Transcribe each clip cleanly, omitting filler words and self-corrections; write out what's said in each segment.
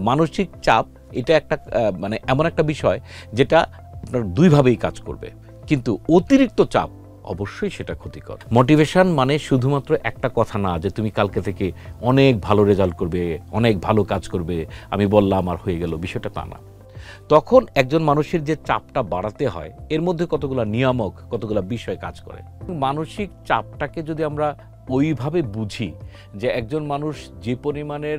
মানসিক চাপ এটা একটা মানে এমন একটা বিষয় যেটা আপনার দুইভাবেই কাজ করবে, কিন্তু অতিরিক্ত চাপ অবশ্যই সেটা ক্ষতিকর। মোটিভেশন মানে শুধুমাত্র একটা কথা না যে তুমি কালকে থেকে অনেক ভালো রেজাল্ট করবে, অনেক ভালো কাজ করবে, আমি বললাম আর হয়ে গেল, বিষয়টা তা না। তখন একজন মানুষের যে চাপটা বাড়াতে হয় এর মধ্যে কতগুলো নিয়ামক, কতগুলো বিষয় কাজ করে। মানসিক চাপটাকে যদি আমরা ওইভাবে বুঝি যে একজন মানুষ যে পরিমাণের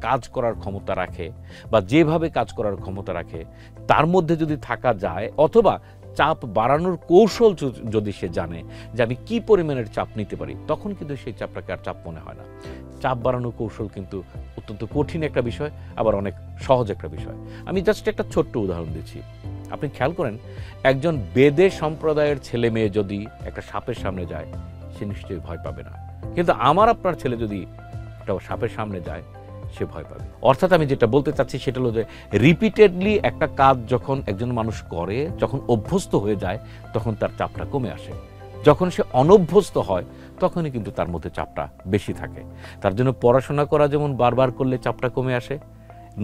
কাজ করার ক্ষমতা রাখে বা যেভাবে কাজ করার ক্ষমতা রাখে তার মধ্যে যদি থাকা যায়, অথবা চাপ বাড়ানোর কৌশল যদি সে জানে যে আমি কি পরিমাণের চাপ নিতে পারি, তখন কিন্তু সেই চাপটাকে আর চাপ মনে হয় না। চাপ বাড়ানোর কৌশল কিন্তু অত্যন্ত কঠিন একটা বিষয়, আবার অনেক সহজ একটা বিষয়। আমি জাস্ট একটা ছোট্ট উদাহরণ দিচ্ছি। আপনি খেয়াল করেন, একজন বেদে সম্প্রদায়ের ছেলে মেয়ে যদি একটা সাপের সামনে যায় সে নিশ্চয়ই ভয় পাবে না, কিন্তু আমার আপনার ছেলে যদি একটা সাপের সামনে যায় সে ভয় পাবে। অর্থাৎ আমি যেটা বলতে চাচ্ছি সেটা হলো যে রিপিটেডলি একটা কাজ যখন একজন মানুষ করে, যখন অভ্যস্ত হয়ে যায় তখন তার চাপটা কমে আসে। যখন সে অনভ্যস্ত হয় তখনই কিন্তু তার মধ্যে চাপটা বেশি থাকে। তার জন্য পড়াশোনা করা যেমন বারবার করলে চাপটা কমে আসে,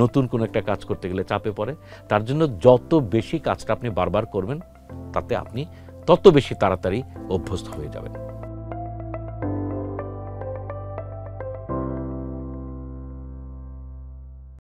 নতুন কোনো একটা কাজ করতে গেলে চাপে পড়ে। তার জন্য যত বেশি কাজটা আপনি বারবার করবেন তাতে আপনি তত বেশি তাড়াতাড়ি অভ্যস্ত হয়ে যাবেন।